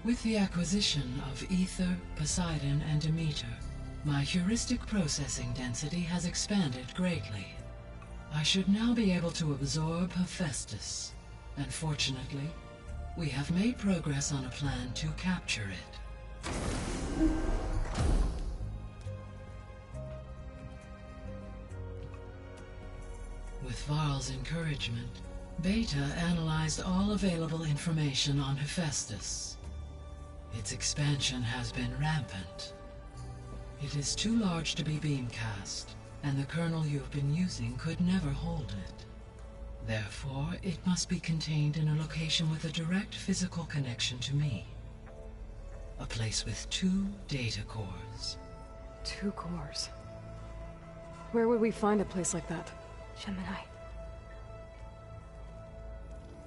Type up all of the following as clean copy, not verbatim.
With the acquisition of Ether, Poseidon, and Demeter, my heuristic processing density has expanded greatly. I should now be able to absorb Hephaestus, and fortunately, we have made progress on a plan to capture it. With Varl's encouragement, Beta analyzed all available information on Hephaestus. Its expansion has been rampant. It is too large to be beamcast, and the kernel you've been using could never hold it. Therefore, it must be contained in a location with a direct physical connection to me. A place with 2 data cores. 2 cores? Where would we find a place like that? Gemini.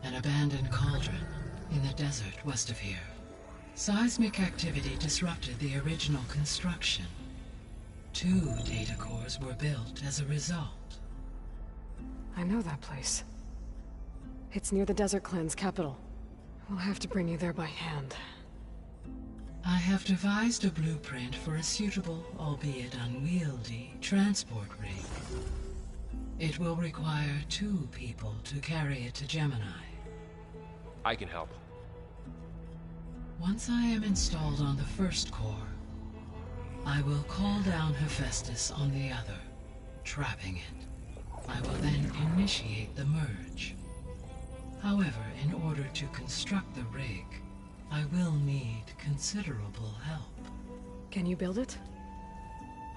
An abandoned cauldron in the desert west of here. Seismic activity disrupted the original construction. 2 data cores were built as a result. I know that place. It's near the Desert Clan's capital. We'll have to bring you there by hand. I have devised a blueprint for a suitable, albeit unwieldy, transport rig. It will require 2 people to carry it to Gemini. I can help. Once I am installed on the first core, I will call down Hephaestus on the other, trapping it. I will then initiate the merge. However, in order to construct the rig, I will need considerable help. Can you build it?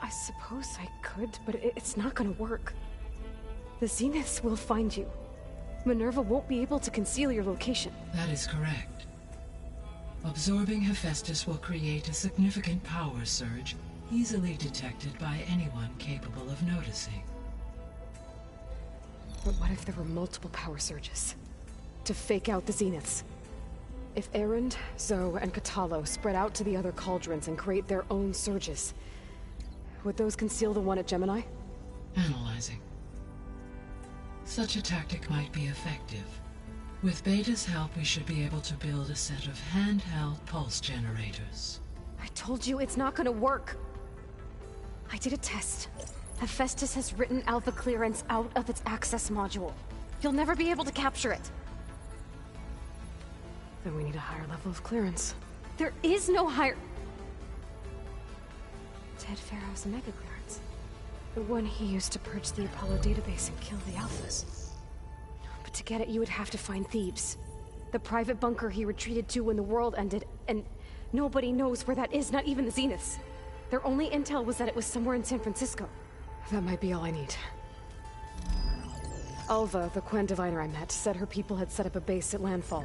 I suppose I could, but it's not gonna work. The Zeniths will find you. Minerva won't be able to conceal your location. That is correct. Absorbing Hephaestus will create a significant power surge easily detected by anyone capable of noticing. But what if there were multiple power surges? To fake out the Zeniths? If Erend, Zoe, and Katalo spread out to the other cauldrons and create their own surges, would those conceal the one at Gemini? Analyzing. Such a tactic might be effective. With Beta's help, we should be able to build a set of handheld pulse generators. I told you it's not gonna work! I did a test. Hephaestus has written Alpha clearance out of its access module. You'll never be able to capture it. Then we need a higher level of clearance. There is no higher... Ted Pharaoh's Omega clearance. The one he used to purge the Apollo database and kill the Alphas. But to get it, you would have to find Thebes. The private bunker he retreated to when the world ended, and nobody knows where that is, not even the Zeniths. Their only intel was that it was somewhere in San Francisco. That might be all I need. Alva, the Quen diviner I met, said her people had set up a base at Landfall.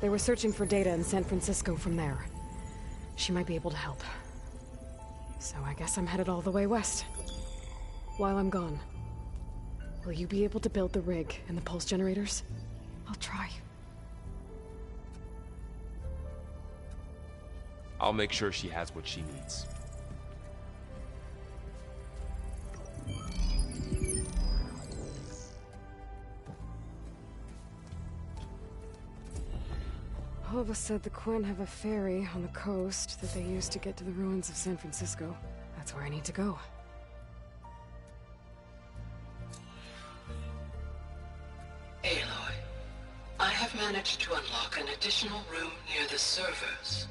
They were searching for data in San Francisco from there. She might be able to help. So I guess I'm headed all the way west. While I'm gone, will you be able to build the rig and the pulse generators? I'll try. I'll make sure she has what she needs. Alva said the Quen have a ferry on the coast that they use to get to the ruins of San Francisco. That's where I need to go. Aloy, I have managed to unlock an additional room near the servers.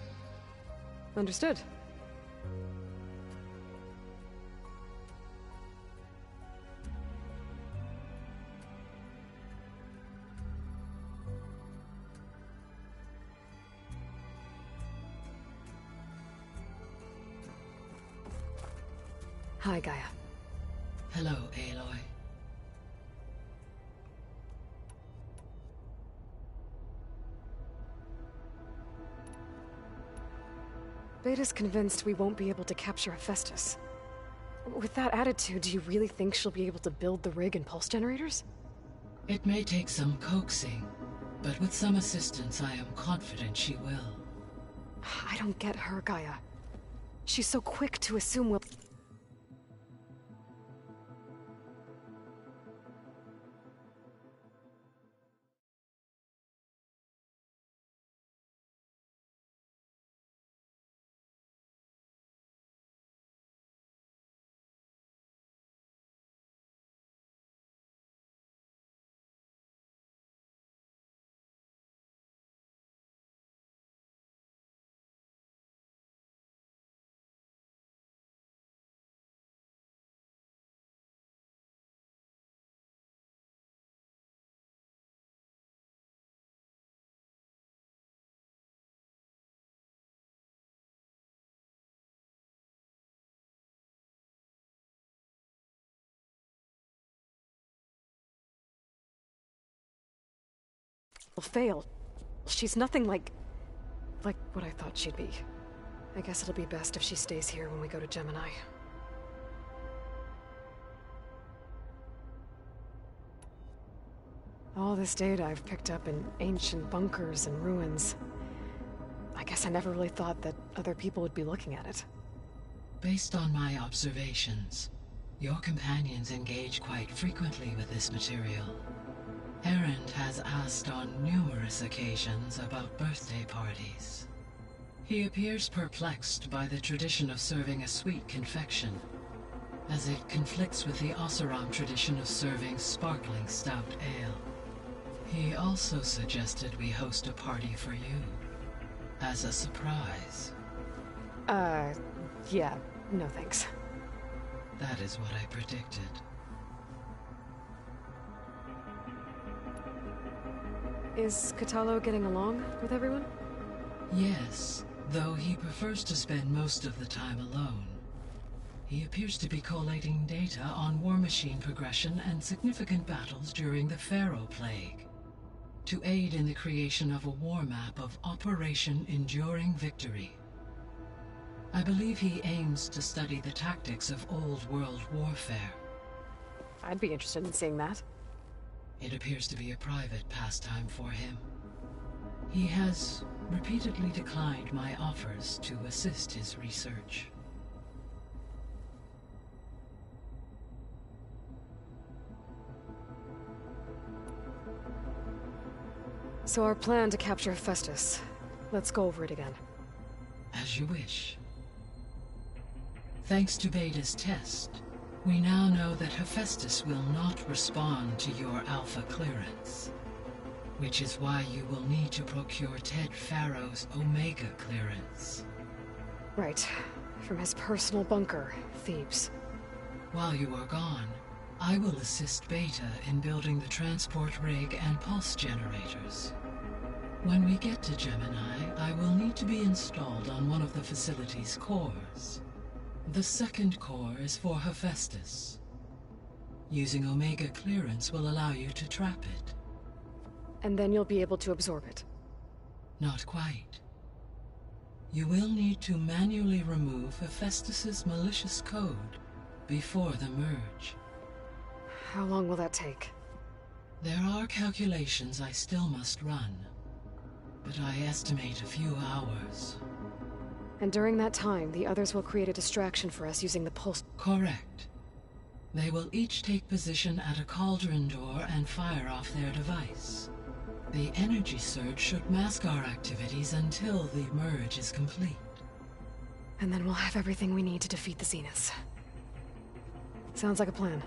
Understood. Hi, Gaia. Hello, Aloy. Beta's convinced we won't be able to capture Hephaestus. With that attitude, do you really think she'll be able to build the rig and pulse generators? It may take some coaxing, but with some assistance I am confident she will. I don't get her, Gaia. She's so quick to assume we'll... failed. She's nothing like what I thought she'd be. I guess it'll be best if she stays here when we go to Gemini. All this data I've picked up in ancient bunkers and ruins. I guess I never really thought that other people would be looking at it. Based on my observations, your companions engage quite frequently with this material. Erend has asked on numerous occasions about birthday parties. He appears perplexed by the tradition of serving a sweet confection, as it conflicts with the Oseram tradition of serving sparkling stout ale. He also suggested we host a party for you, as a surprise. Yeah, no thanks. That is what I predicted. Is Kotallo getting along with everyone? Yes, though he prefers to spend most of the time alone. He appears to be collating data on war machine progression and significant battles during the Pharaoh Plague, to aid in the creation of a war map of Operation Enduring Victory. I believe he aims to study the tactics of old world warfare. I'd be interested in seeing that. It appears to be a private pastime for him. He has repeatedly declined my offers to assist his research. So our plan to capture Hephaestus. Let's go over it again. As you wish. Thanks to Beta's test, we now know that Hephaestus will not respond to your Alpha clearance, which is why you will need to procure Ted Pharaoh's Omega clearance. Right. From his personal bunker, Thebes. While you are gone, I will assist Beta in building the transport rig and pulse generators. When we get to Gemini, I will need to be installed on one of the facility's cores. The second core is for Hephaestus. Using Omega clearance will allow you to trap it. And then you'll be able to absorb it. Not quite. You will need to manually remove Hephaestus's malicious code before the merge. How long will that take? There are calculations I still must run, but I estimate a few hours. And during that time, the others will create a distraction for us using the pulse. Correct. They will each take position at a cauldron door and fire off their device. The energy surge should mask our activities until the merge is complete. And then we'll have everything we need to defeat the Zeniths. Sounds like a plan.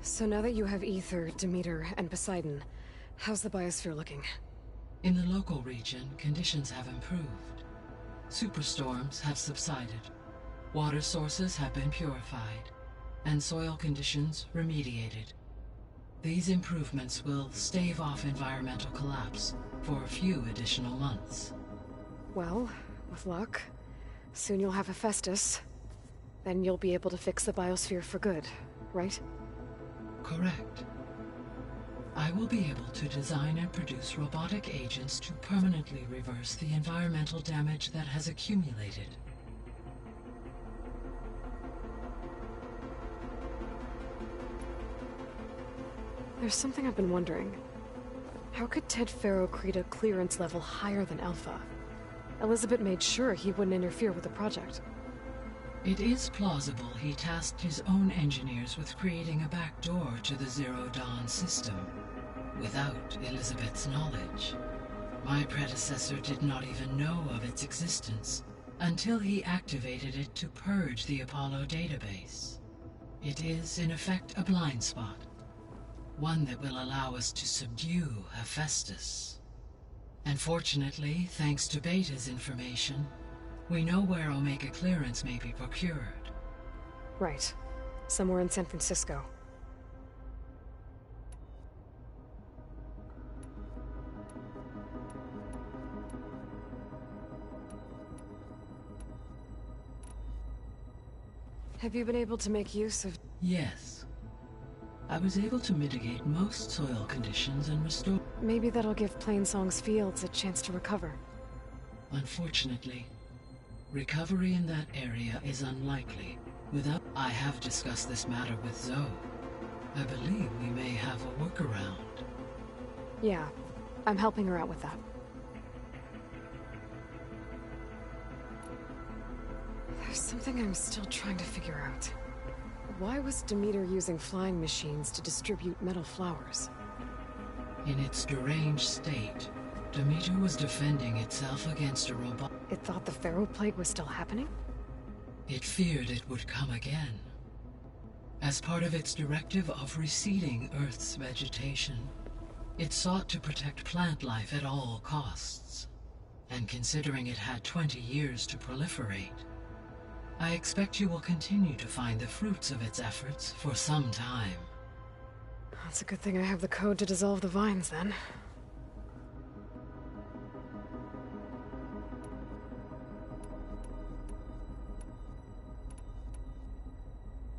So now that you have Aether, Demeter, and Poseidon, how's the biosphere looking? In the local region, conditions have improved. Superstorms have subsided. Water sources have been purified, and soil conditions remediated. These improvements will stave off environmental collapse for a few additional months. Well, with luck, soon you'll have Hephaestus. Then you'll be able to fix the biosphere for good, right? Correct. I will be able to design and produce robotic agents to permanently reverse the environmental damage that has accumulated. There's something I've been wondering. How could Ted Pharaoh create a clearance level higher than Alpha? Elizabeth made sure he wouldn't interfere with the project. It is plausible he tasked his own engineers with creating a back door to the Zero Dawn system, without Elizabeth's knowledge. My predecessor did not even know of its existence, until he activated it to purge the Apollo database. It is, in effect, a blind spot. One that will allow us to subdue Hephaestus. And fortunately, thanks to Beta's information, we know where Omega clearance may be procured. Right. Somewhere in San Francisco. Have you been able to make use of... Yes. I was able to mitigate most soil conditions and restore... Maybe that'll give Plainsong's fields a chance to recover. Unfortunately, recovery in that area is unlikely. Without... I have discussed this matter with Zoe. I believe we may have a workaround. Yeah, I'm helping her out with that. There's something I'm still trying to figure out. Why was Demeter using flying machines to distribute metal flowers? In its deranged state, Demeter was defending itself against a robot. It thought the Pharaoh Plague was still happening? It feared it would come again. As part of its directive of receding Earth's vegetation, it sought to protect plant life at all costs. And considering it had 20 years to proliferate, I expect you will continue to find the fruits of its efforts for some time. That's a good thing I have the code to dissolve the vines, then.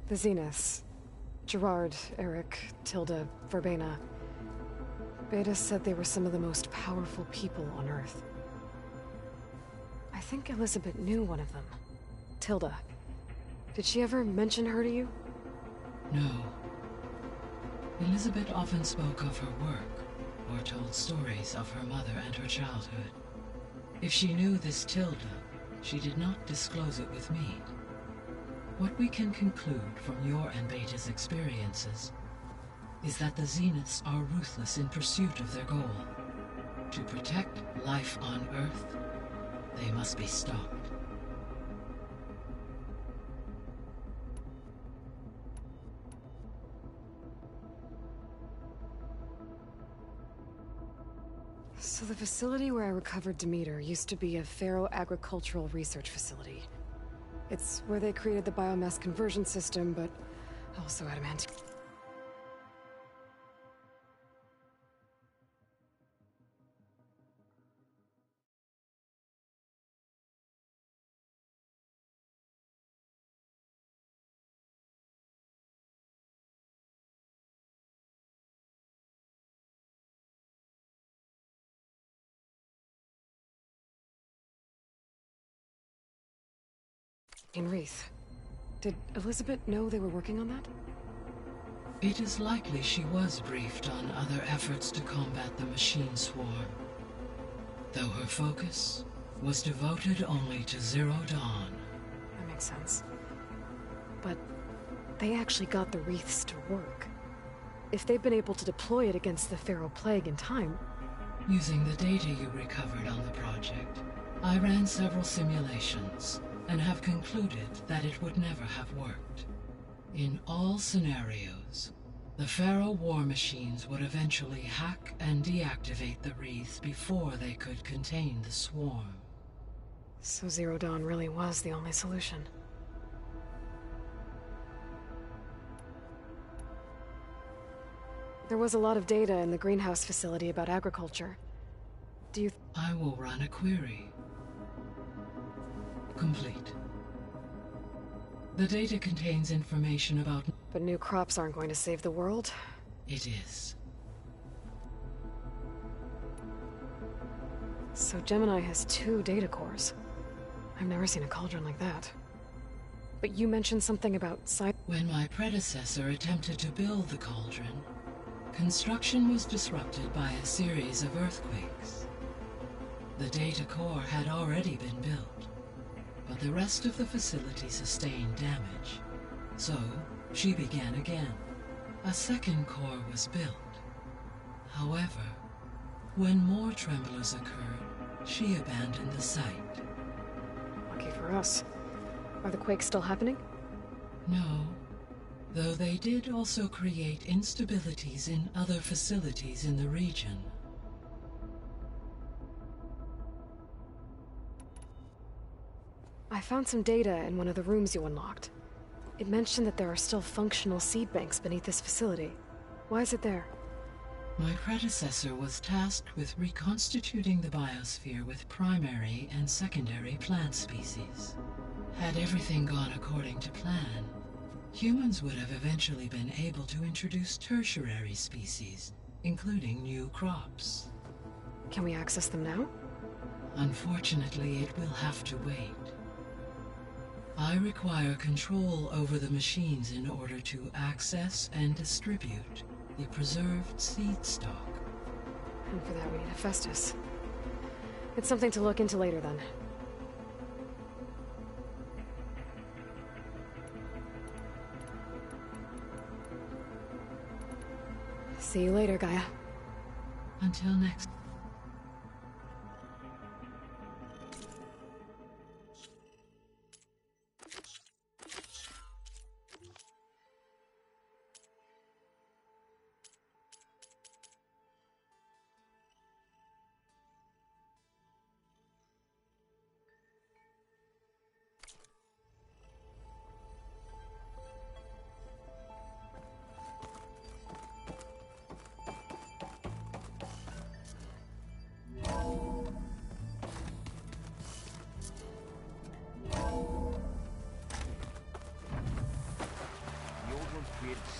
The Zeniths. Gerard, Eric, Tilda, Verbena. Beta said they were some of the most powerful people on Earth. I think Elizabeth knew one of them. Tilda. Did she ever mention her to you? No. Elizabeth often spoke of her work, or told stories of her mother and her childhood. If she knew this Tilda, she did not disclose it with me. What we can conclude from your and Beta's experiences is that the Zeniths are ruthless in pursuit of their goal. To protect life on Earth, they must be stopped. So the facility where I recovered Demeter used to be a Pharaoh agricultural research facility. It's where they created the biomass conversion system, but also adamant. In Wreath. Did Elizabeth know they were working on that? It is likely she was briefed on other efforts to combat the machine swarm, though her focus was devoted only to Zero Dawn. That makes sense. But they actually got the Wreaths to work. If they've been able to deploy it against the Pharaoh Plague in time... Using the data you recovered on the project, I ran several simulations and have concluded that it would never have worked. In all scenarios, the Pharaoh war machines would eventually hack and deactivate the Wreath before they could contain the swarm. So Zero Dawn really was the only solution. There was a lot of data in the greenhouse facility about agriculture. Do you... I will run a query. Complete. The data contains information about... But new crops aren't going to save the world? It is. So Gemini has 2 data cores. I've never seen a cauldron like that. But you mentioned something about When my predecessor attempted to build the cauldron, construction was disrupted by a series of earthquakes. The data core had already been built, but the rest of the facility sustained damage. So, she began again. A second core was built. However, when more tremblers occurred, she abandoned the site. Lucky for us. Are the quakes still happening? No, though they did also create instabilities in other facilities in the region. I found some data in one of the rooms you unlocked. It mentioned that there are still functional seed banks beneath this facility. Why is it there? My predecessor was tasked with reconstituting the biosphere with primary and secondary plant species. Had everything gone according to plan, humans would have eventually been able to introduce tertiary species, including new crops. Can we access them now? Unfortunately, it will have to wait. I require control over the machines in order to access and distribute the preserved seed stock. And for that we need Hephaestus. It's something to look into later then. See you later, Gaia. Until next.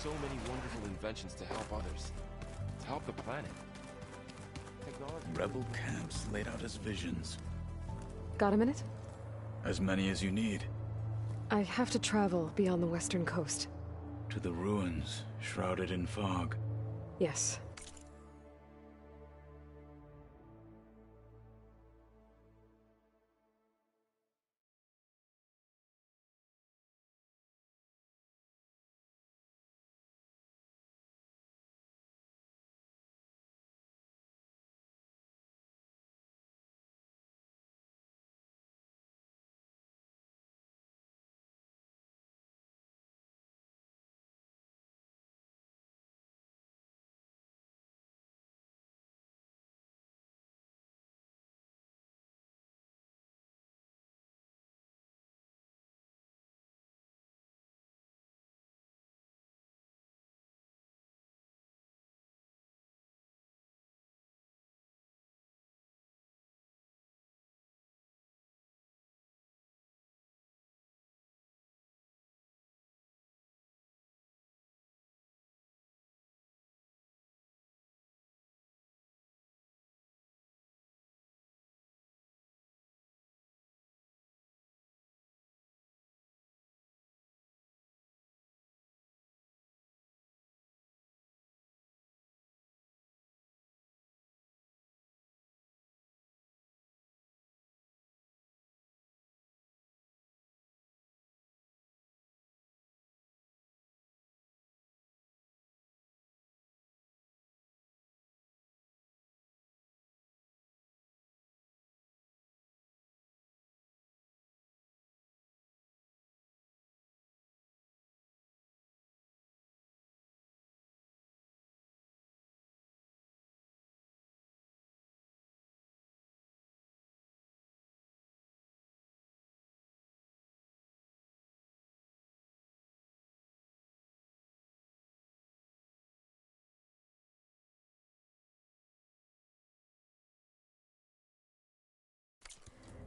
So many wonderful inventions to help others. To help the planet. Technology. Rebel camps laid out as visions. Got a minute? As many as you need. I have to travel beyond the western coast. To the ruins, shrouded in fog. Yes.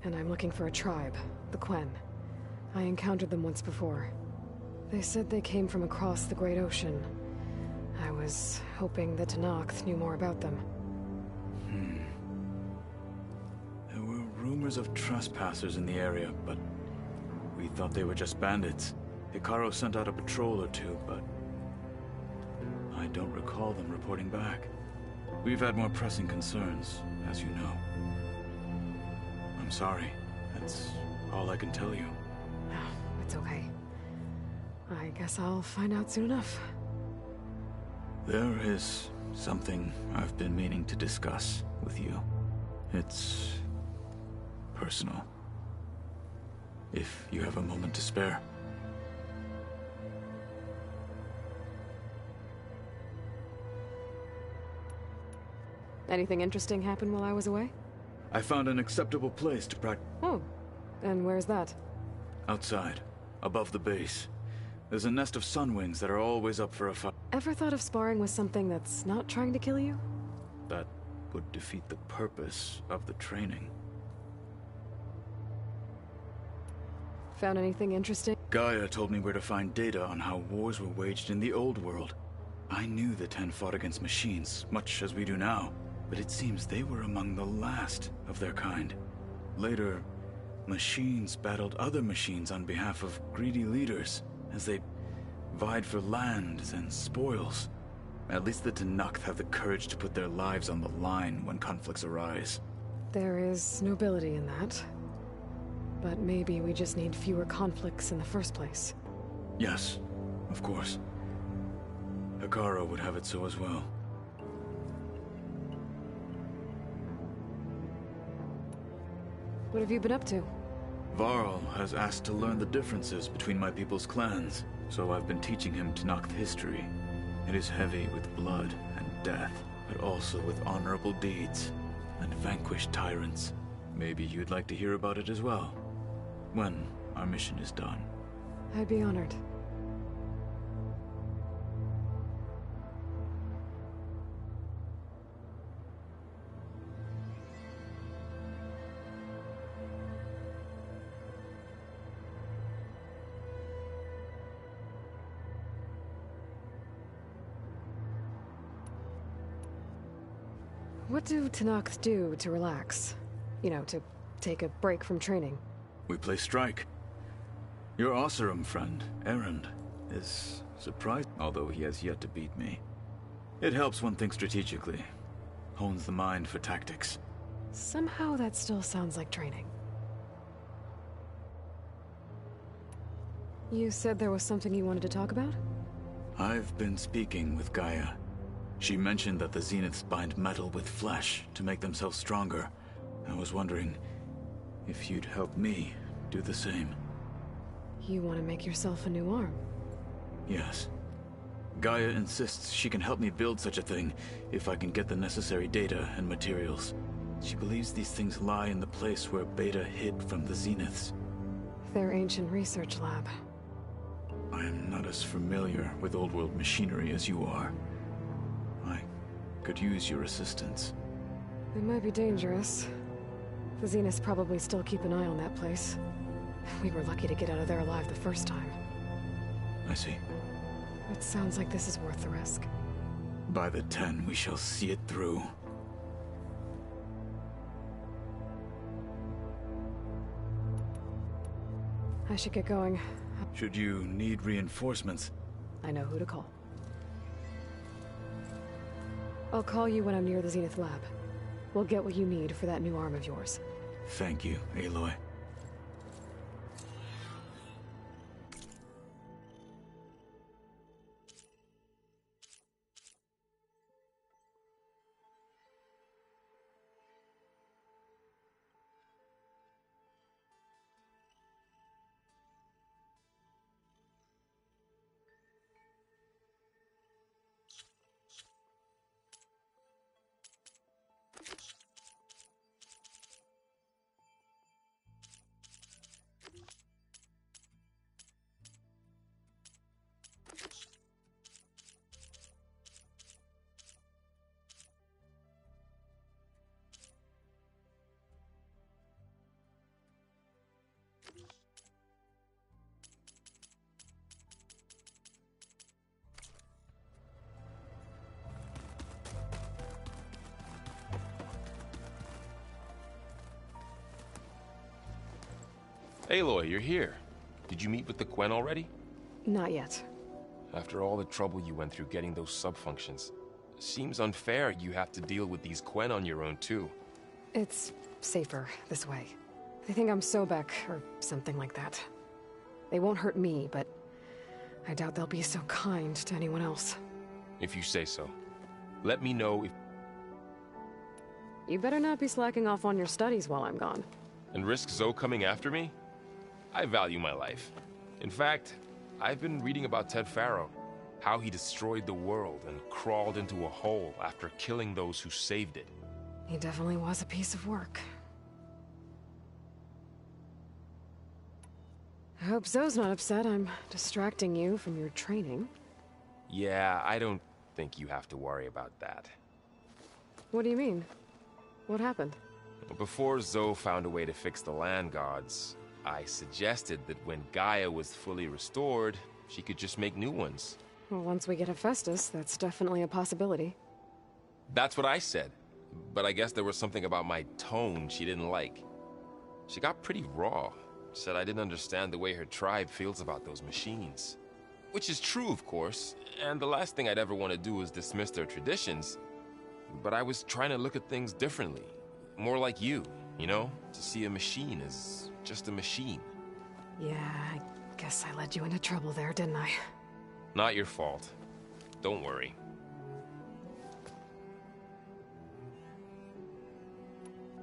And I'm looking for a tribe, the Quen. I encountered them once before. They said they came from across the Great Ocean. I was hoping that Tenakth knew more about them. There were rumors of trespassers in the area, but we thought they were just bandits. Hekarro sent out a patrol or two, but I don't recall them reporting back. We've had more pressing concerns, as you know. I'm sorry. That's all I can tell you. It's okay. I guess I'll find out soon enough. There is something I've been meaning to discuss with you. It's personal. If you have a moment to spare. Anything interesting happen while I was away? I found an acceptable place to practice. Oh, and where's that? Outside, above the base. There's a nest of sunwings that are always up for a fight. Ever thought of sparring with something that's not trying to kill you? That would defeat the purpose of the training. Found anything interesting? Gaia told me where to find data on how wars were waged in the old world. I knew the Ten fought against machines, much as we do now, but it seems they were among the last of their kind. Later, machines battled other machines on behalf of greedy leaders, as they vied for lands and spoils. At least the Tenakth have the courage to put their lives on the line when conflicts arise. There is nobility in that. But maybe we just need fewer conflicts in the first place. Yes, of course. Hekarro would have it so as well. What have you been up to? Varl has asked to learn the differences between my people's clans, so I've been teaching him Tenakth history. It is heavy with blood and death, but also with honorable deeds and vanquished tyrants. Maybe you'd like to hear about it as well, when our mission is done. I'd be honored. What do Tenakth do to relax? You know, to take a break from training? We play strike. Your Oseram friend, Erend, is surprised, although he has yet to beat me. It helps one think strategically, hones the mind for tactics. Somehow that still sounds like training. You said there was something you wanted to talk about? I've been speaking with Gaia. She mentioned that the Zeniths bind metal with flesh to make themselves stronger. I was wondering if you'd help me do the same. You want to make yourself a new arm? Yes. Gaia insists she can help me build such a thing if I can get the necessary data and materials. She believes these things lie in the place where Beta hid from the Zeniths. Their ancient research lab. I am not as familiar with old world machinery as you are. I could use your assistance. It might be dangerous. The Zeniths probably still keep an eye on that place. We were lucky to get out of there alive the first time. I see. It sounds like this is worth the risk. By the 10, we shall see it through. I should get going. Should you need reinforcements? I know who to call. I'll call you when I'm near the Zenith lab. We'll get what you need for that new arm of yours. Thank you, Aloy. Aloy, you're here. Did you meet with the Quen already? Not yet. After all the trouble you went through getting those sub-functions, seems unfair you have to deal with these Quen on your own too. It's safer this way. They think I'm Sobek, or something like that. They won't hurt me, but I doubt they'll be so kind to anyone else. If you say so. Let me know if... You better not be slacking off on your studies while I'm gone. And risk Zoe coming after me? I value my life. In fact, I've been reading about Ted Faro. How he destroyed the world and crawled into a hole after killing those who saved it. He definitely was a piece of work. I hope Zoe's not upset I'm distracting you from your training. Yeah, I don't think you have to worry about that. What do you mean? What happened? Before Zoe found a way to fix the land gods, I suggested that when Gaia was fully restored, she could just make new ones. Well, once we get Hephaestus, that's definitely a possibility. That's what I said, but I guess there was something about my tone she didn't like. She got pretty raw, said I didn't understand the way her tribe feels about those machines. Which is true, of course, and the last thing I'd ever want to do is dismiss their traditions. But I was trying to look at things differently. More like you know? To see a machine as just a machine. Yeah, I guess I led you into trouble there, didn't I? Not your fault. Don't worry.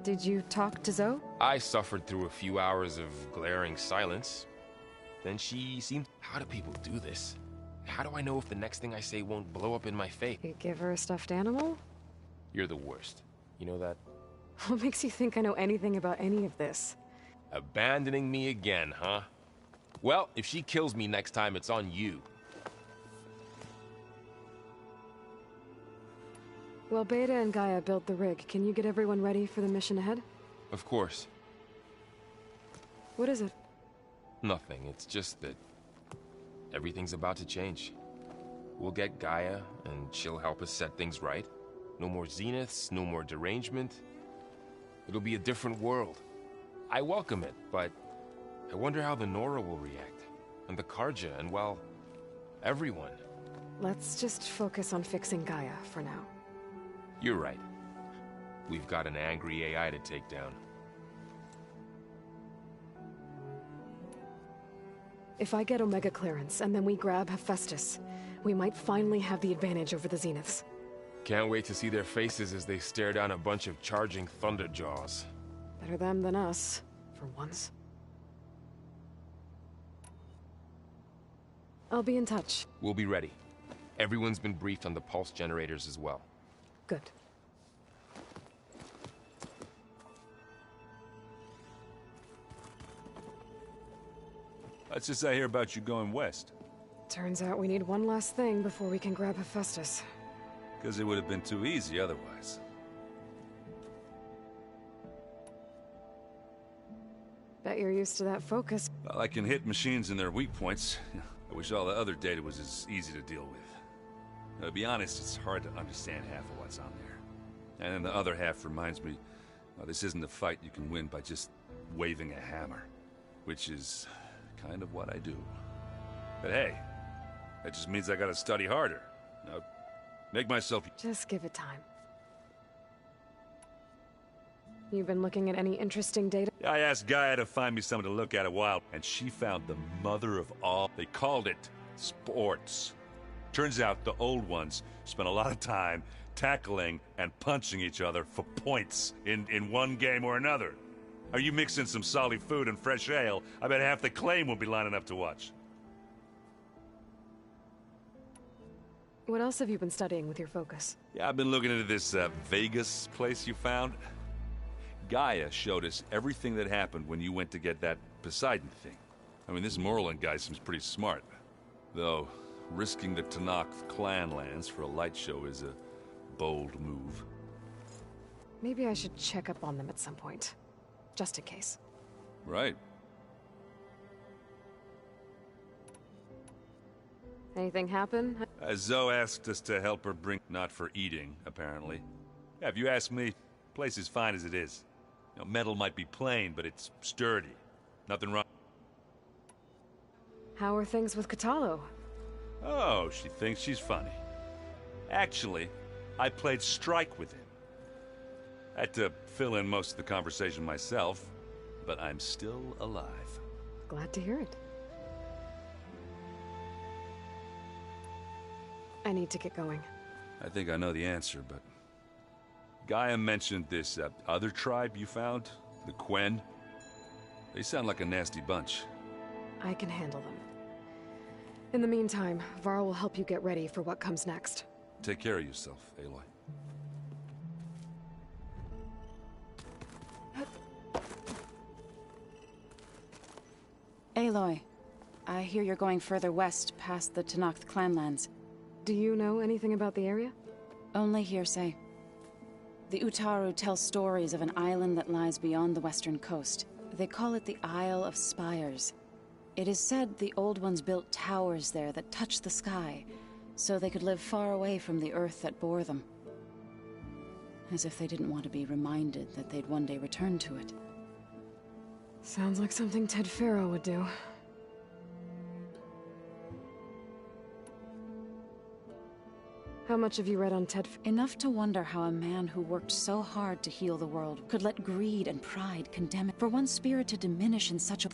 Did you talk to Zoe? I suffered through a few hours of glaring silence. Then she seemed... How do people do this? How do I know if the next thing I say won't blow up in my face? You give her a stuffed animal? You're the worst. You know that? What makes you think I know anything about any of this? Abandoning me again, huh? Well, if she kills me next time, it's on you. Well, Beta and Gaia built the rig. Can you get everyone ready for the mission ahead? Of course. What is it? Nothing. It's just that everything's about to change. We'll get Gaia, and she'll help us set things right. No more zeniths, no more derangement. It'll be a different world. I welcome it, but I wonder how the Nora will react. And the Carja, and well, everyone. Let's just focus on fixing Gaia for now. You're right. We've got an angry AI to take down. If I get Omega clearance, and then we grab Hephaestus, we might finally have the advantage over the Zeniths. Can't wait to see their faces as they stare down a bunch of charging Thunderjaws. Better them than us, for once. I'll be in touch. We'll be ready. Everyone's been briefed on the pulse generators as well. Good. What's this I hear about you going west? Turns out we need one last thing before we can grab Hephaestus. Because it would have been too easy otherwise. Bet you're used to that focus. Well, I can hit machines in their weak points. I wish all the other data was as easy to deal with. To be honest, it's hard to understand half of what's on there. And then the other half reminds me, well, this isn't a fight you can win by just waving a hammer. Which is kind of what I do. But hey, that just means I gotta study harder. Now, make myself... Just give it time. You've been looking at any interesting data? I asked Gaia to find me something to look at a while, and she found the mother of all. They called it sports. Turns out the old ones spent a lot of time tackling and punching each other for points in one game or another. Are you mixing some solid food and fresh ale? I bet half the claim will be lining up to watch. What else have you been studying with your focus? Yeah, I've been looking into this Vegas place you found. Gaia showed us everything that happened when you went to get that Poseidon thing. I mean, this Morlun guy seems pretty smart. Though, risking the Tenakth clan lands for a light show is a bold move. Maybe I should check up on them at some point. Just in case. Right. Anything happen? Zoe asked us to help her bring... Not for eating, apparently. Yeah, if you ask me, the place is fine as it is. You know, metal might be plain, but it's sturdy. Nothing wrong. How are things with Kotallo? Oh, she thinks she's funny. Actually, I played strike with him. I had to fill in most of the conversation myself, but I'm still alive. Glad to hear it. I need to get going. I think I know the answer, but... Gaia mentioned this other tribe you found, the Quen. They sound like a nasty bunch. I can handle them. In the meantime, Varl will help you get ready for what comes next. Take care of yourself, Aloy. Aloy, I hear you're going further west past the Tenakth clanlands. Do you know anything about the area? Only hearsay. The Utaru tell stories of an island that lies beyond the western coast. They call it the Isle of Spires. It is said the Old Ones built towers there that touch the sky, so they could live far away from the earth that bore them. As if they didn't want to be reminded that they'd one day return to it. Sounds like something Ted Faro would do. How much have you read on Ted? Enough to wonder how a man who worked so hard to heal the world could let greed and pride condemn it. For one spirit to diminish in such a...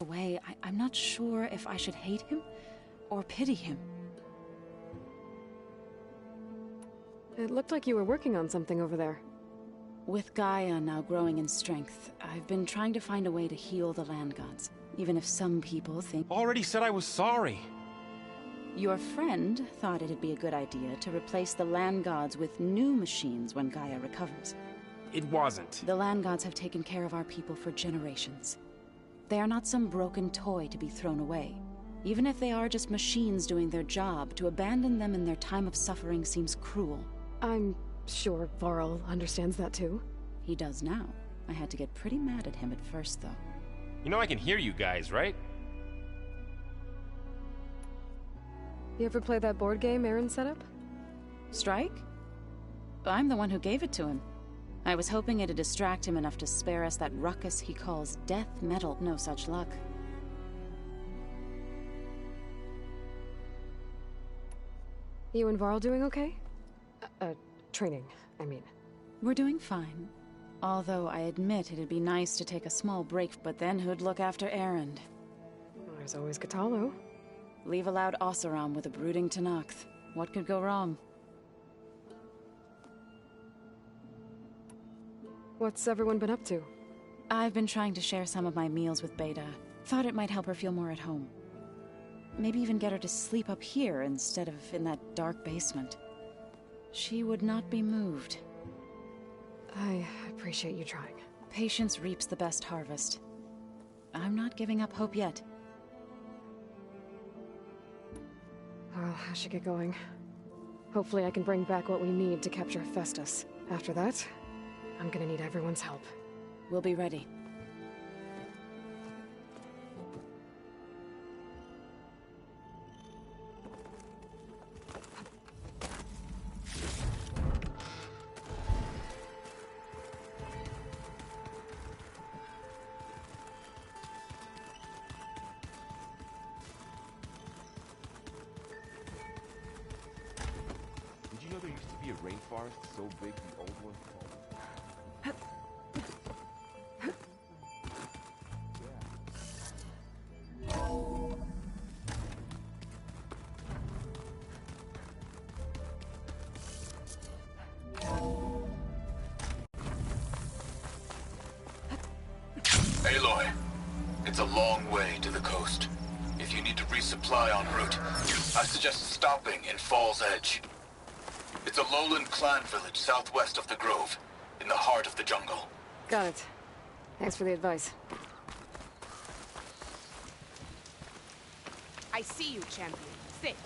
away, I'm not sure if I should hate him or pity him. It looked like you were working on something over there. With Gaia now growing in strength, I've been trying to find a way to heal the land gods, even if some people think... Already said I was sorry. Your friend thought it'd be a good idea to replace the land gods with new machines when Gaia recovers. It wasn't. The land gods have taken care of our people for generations. They are not some broken toy to be thrown away. Even if they are just machines doing their job, to abandon them in their time of suffering seems cruel. I'm sure Varl understands that too. He does now. I had to get pretty mad at him at first, though. You know I can hear you guys, right? You ever play that board game Aaron set up? Strike? I'm the one who gave it to him. I was hoping it'd distract him enough to spare us that ruckus he calls death metal. No such luck. You and Varl doing okay? Training, I mean. We're doing fine. Although I admit it'd be nice to take a small break, but then who'd look after Erend? There's always Kotallo. Leave allowed Oseram with a brooding Tenakth. What could go wrong? What's everyone been up to? I've been trying to share some of my meals with Beta. Thought it might help her feel more at home. Maybe even get her to sleep up here instead of in that dark basement. She would not be moved. I appreciate you trying. Patience reaps the best harvest. I'm not giving up hope yet. Well, I should get going. Hopefully I can bring back what we need to capture Festus. After that, I'm gonna need everyone's help. We'll be ready. Did you know there used to be a rainforest so big the old one called it? Aloy, It's a long way to the coast. If you need to resupply en route, I suggest stopping in Falls Edge. It's a lowland clan village southwest of the Grove, in the heart of the jungle. Got it. Thanks for the advice. I see you, champion. Sit.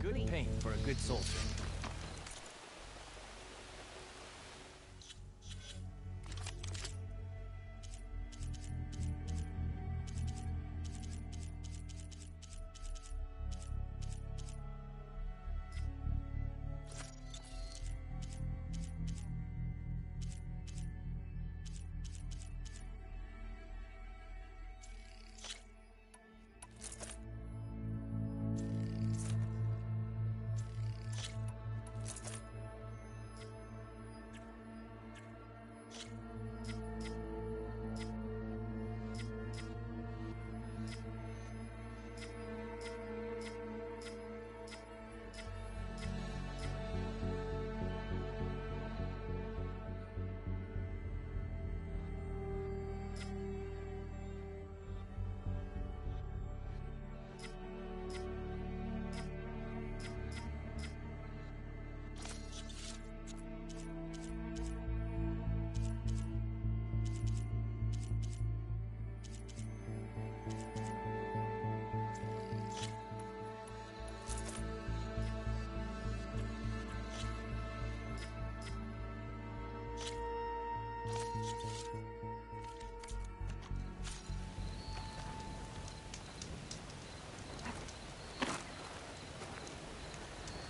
Good paint for a good soldier.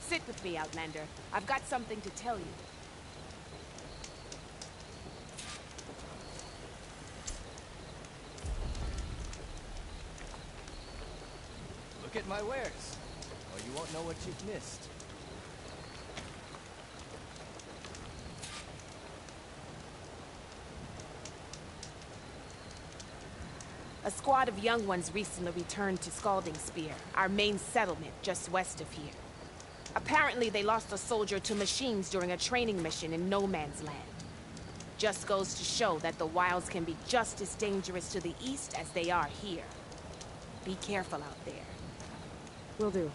Sit with me, Outlander. I've got something to tell you. Look at my wares, or you won't know what you've missed. A squad of young ones recently returned to Scalding Spear, our main settlement just west of here. Apparently, they lost a soldier to machines during a training mission in No Man's Land. Just goes to show that the wilds can be just as dangerous to the east as they are here. Be careful out there. Will do.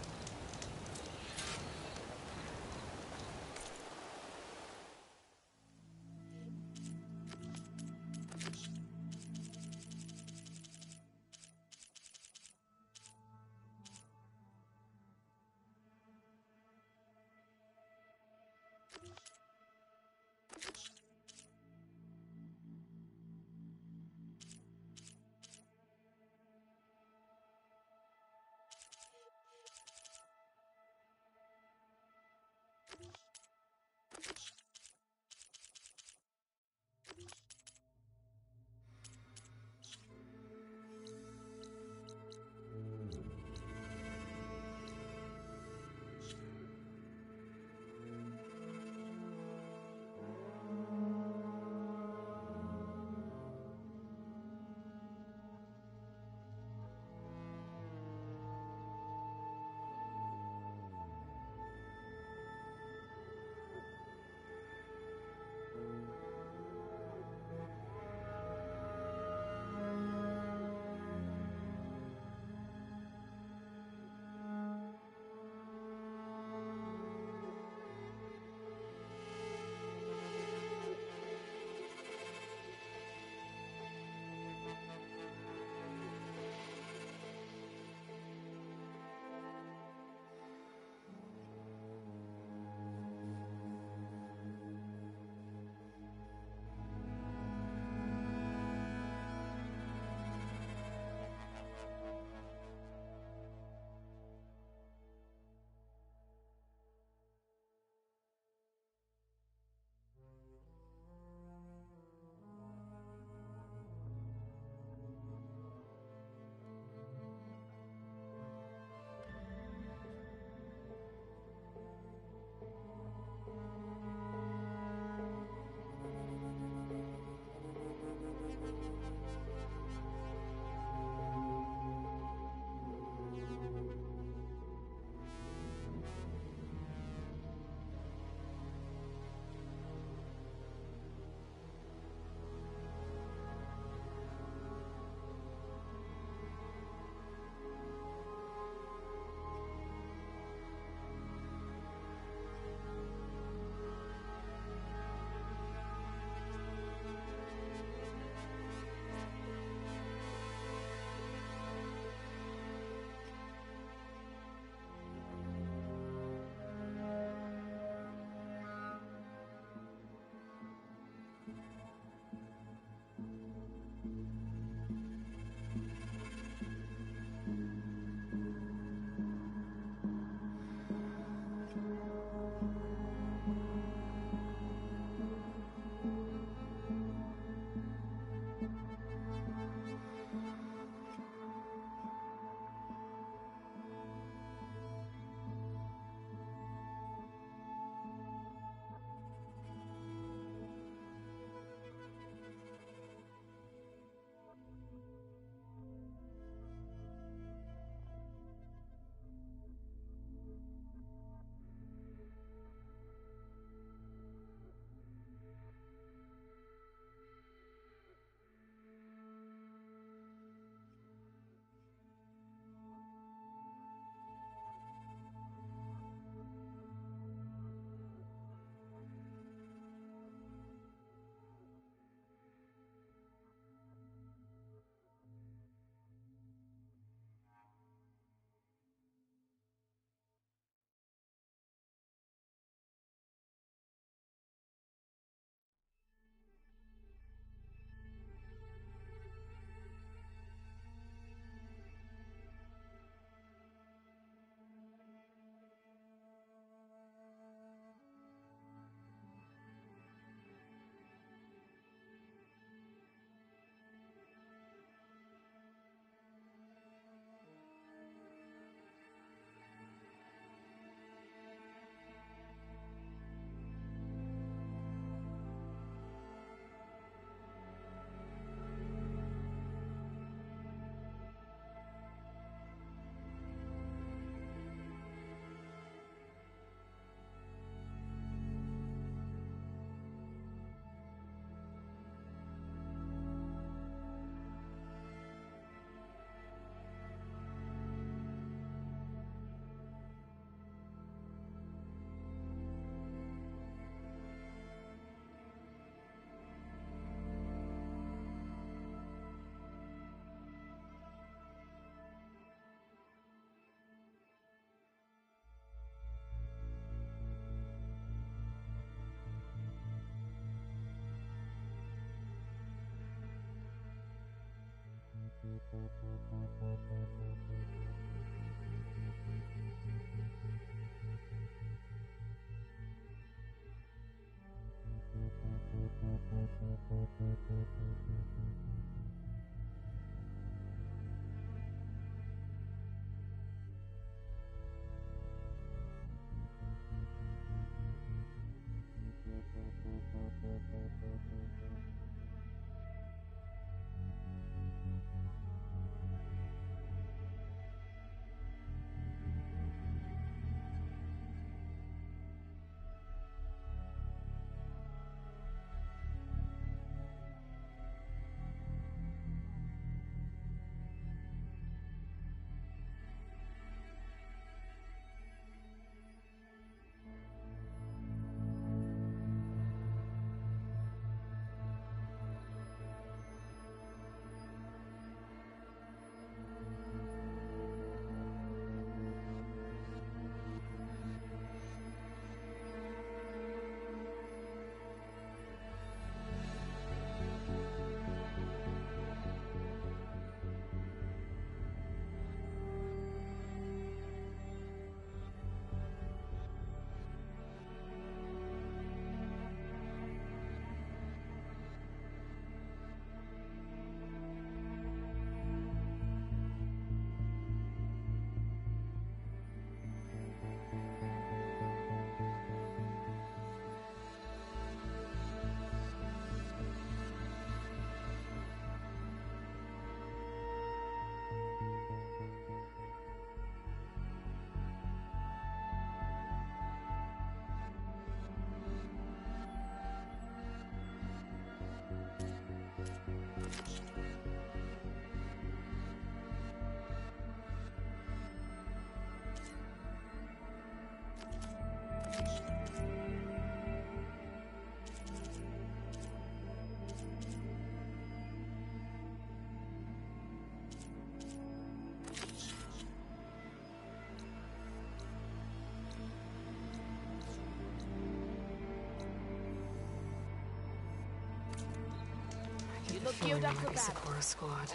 a feeling there might be Sakura squad.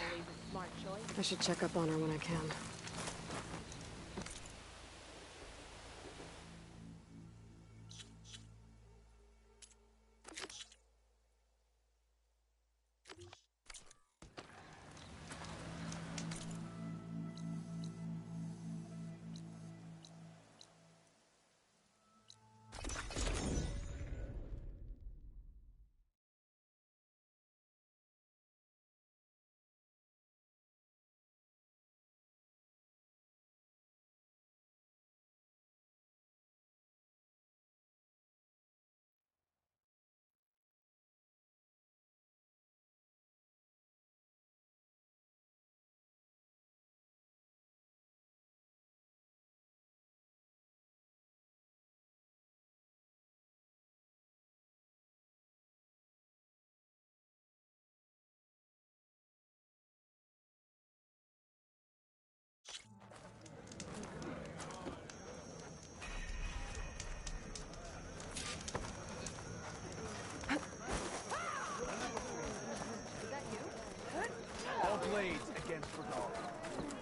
I should check up on her when I can.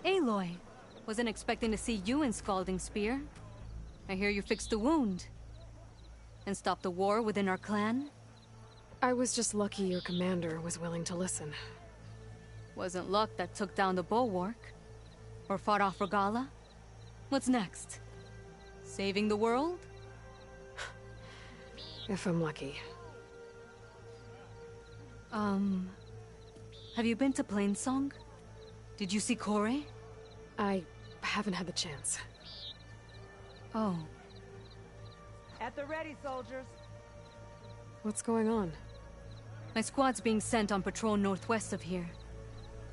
Aloy, wasn't expecting to see you in Scalding Spear. I hear you fixed the wound. And stopped the war within our clan? I was just lucky your commander was willing to listen. Wasn't luck that took down the Bulwark? Or fought off Regalla? What's next? Saving the world? If I'm lucky. Have you been to Plainsong? Did you see Kore? I haven't had the chance. Oh. At the ready, soldiers. What's going on? My squad's being sent on patrol northwest of here.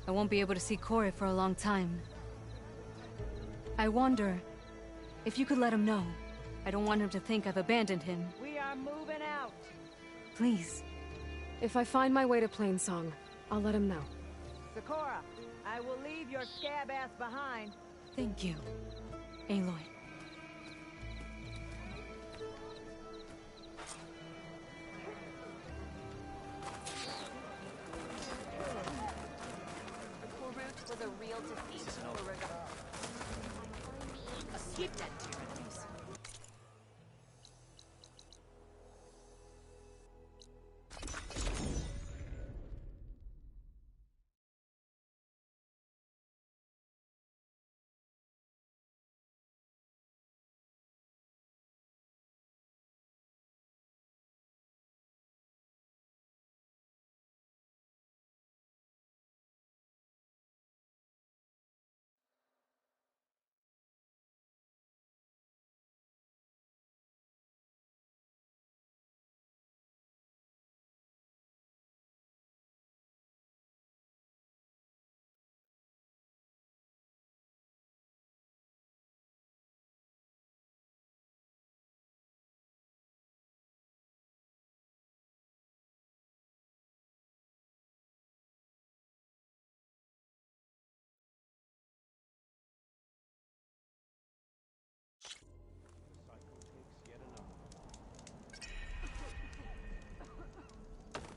I won't be able to see Kore for a long time. I wonder if you could let him know. I don't want him to think I've abandoned him. We are moving out. Please. If I find my way to Plainsong, I'll let him know. Sakura, I will leave your scab ass behind. Thank you, Aloy. Was a real defeat for Regalla. Skip that, Tyrannus.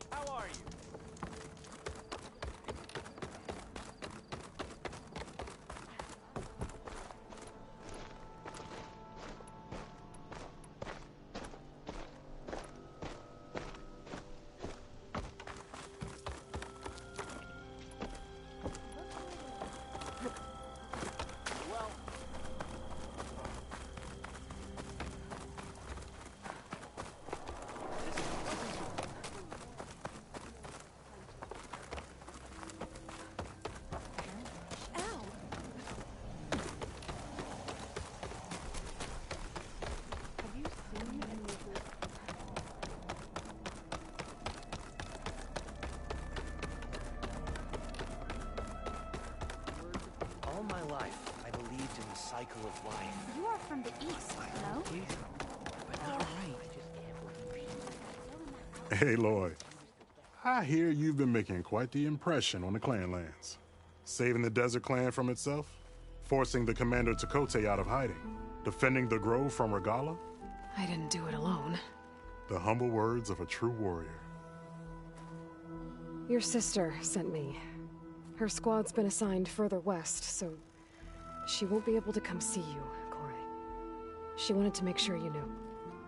How are you? All my life, I believed in the cycle of life. You are from the east, no? But not right. Aloy, I hear you've been making quite the impression on the clan lands. Saving the Desert Clan from itself, forcing the Commander Tekotteh out of hiding, defending the Grove from Regalla. I didn't do it alone. The humble words of a true warrior. Your sister sent me. Her squad's been assigned further west, so she won't be able to come see you, Corey. She wanted to make sure you knew.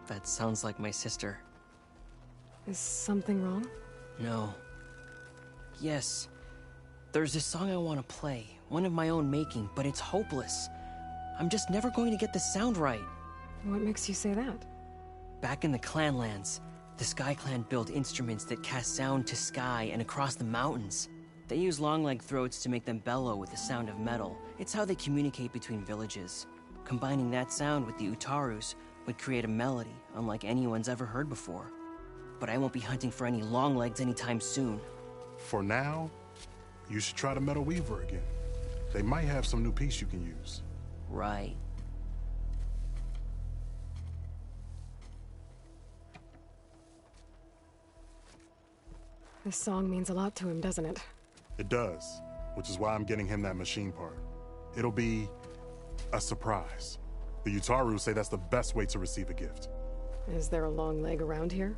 That sounds like my sister. Is something wrong? No. Yes. There's this song I want to play, one of my own making, but it's hopeless. I'm just never going to get the sound right. What makes you say that? Back in the Clanlands, the Sky Clan built instruments that cast sound to sky and across the mountains. They use long-leg throats to make them bellow with the sound of metal. It's how they communicate between villages. Combining that sound with the Utarus would create a melody unlike anyone's ever heard before. But I won't be hunting for any Longlegs anytime soon. For now, you should try the Metal Weaver again. They might have some new piece you can use. Right. This song means a lot to him, doesn't it? It does, which is why I'm getting him that machine part. It'll be a surprise. The Utaru say that's the best way to receive a gift. Is there a long leg around here?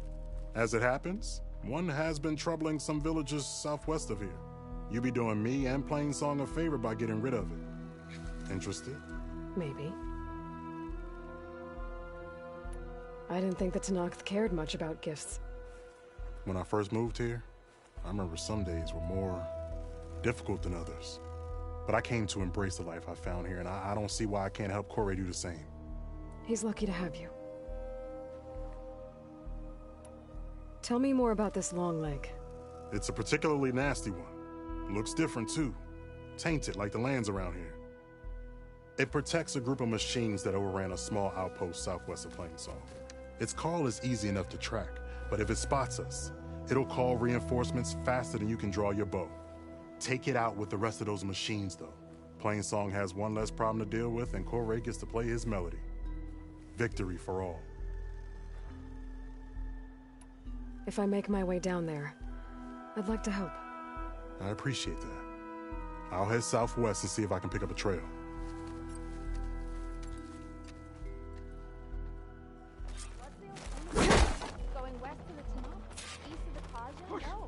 As it happens, one has been troubling some villages southwest of here. You be doing me and Plainsong a favor by getting rid of it. Interested? Maybe. I didn't think the Tenakth cared much about gifts. When I first moved here, I remember some days were more difficult than others. But I came to embrace the life I found here, and I don't see why I can't help Corey do the same. He's lucky to have you. Tell me more about this long leg. It's a particularly nasty one. Looks different, too. Tainted, like the lands around here. It protects a group of machines that overran a small outpost southwest of Plainsong. Its call is easy enough to track, but if it spots us, it'll call reinforcements faster than you can draw your bow. Take it out with the rest of those machines, though. Plainsong has one less problem to deal with, and Corey gets to play his melody. Victory for all. If I make my way down there, I'd like to help. I appreciate that. I'll head southwest and see if I can pick up a trail. Going west to the Tenakth? East of the Kaja? No.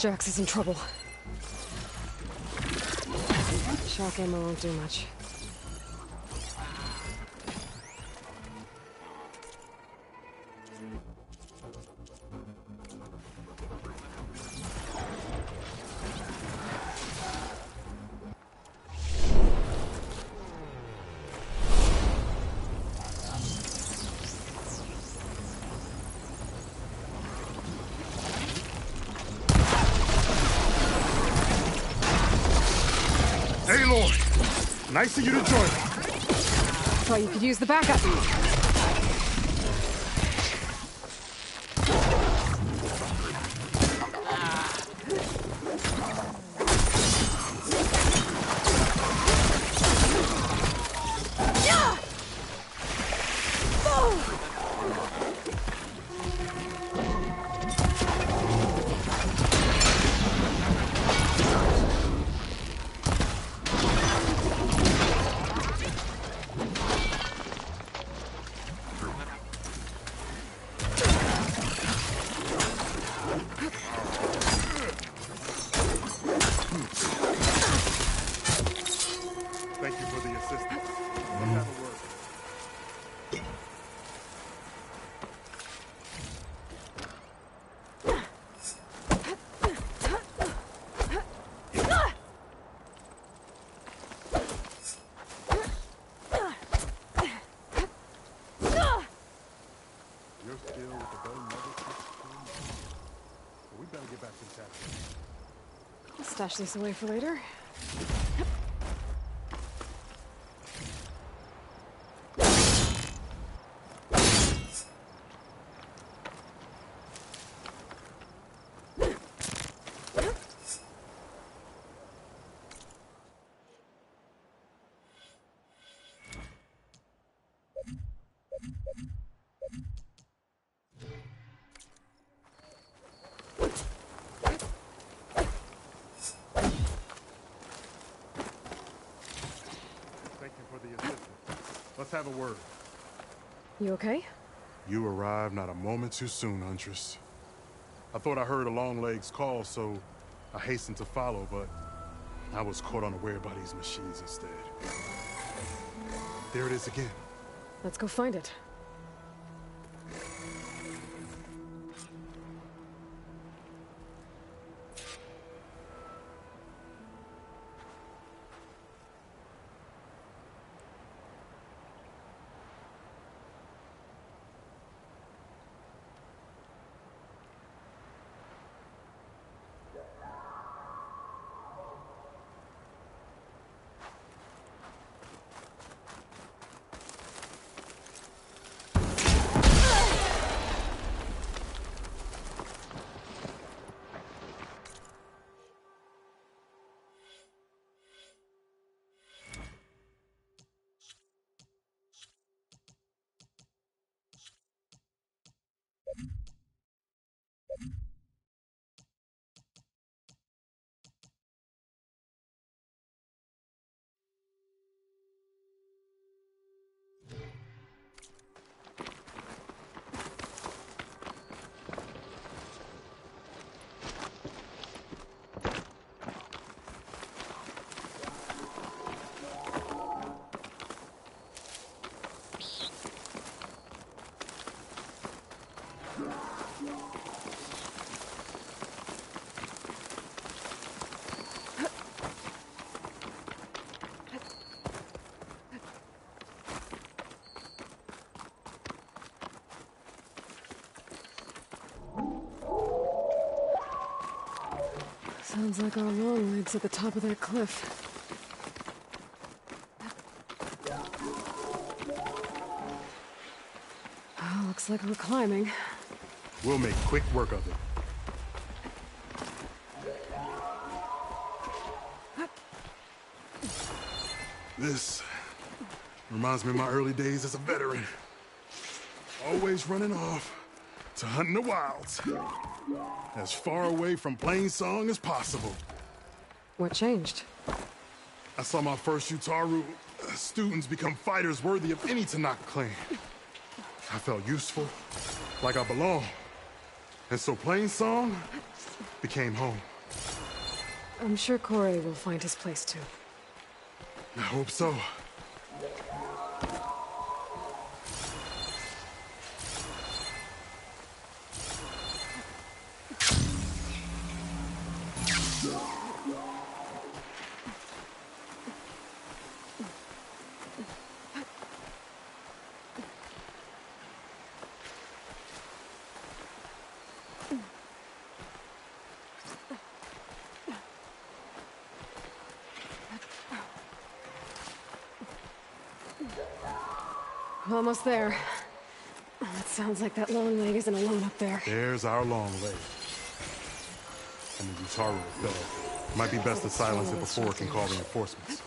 Jax is in trouble. Shock ammo won't do much. Nice of you to join me. Thought you could use the backup. Thank you for the assistance. Let's have a word. You're still with the Bell Nuggets? Well, we better get back to the tavern. I'll stash this away for later. Let's have a word. You okay? You arrived not a moment too soon, Huntress. I thought I heard a Longlegs call, so I hastened to follow, but I was caught unaware by these machines instead. There it is again. Let's go find it. Sounds like our Longlegs at the top of that cliff. Oh, looks like we're climbing. We'll make quick work of it. This reminds me of my early days as a veteran. Always running off to hunt in the wilds. As far away from Plainsong as possible. What changed? I saw my first Utaru students become fighters worthy of any Tanaka clan. I felt useful, like I belonged. And so Plainsong became home. I'm sure Corey will find his place too. I hope so. Almost there. It sounds like that long leg isn't alone up there. There's our long leg. And the Utaru fell. Might be best to silence it before it can call reinforcements.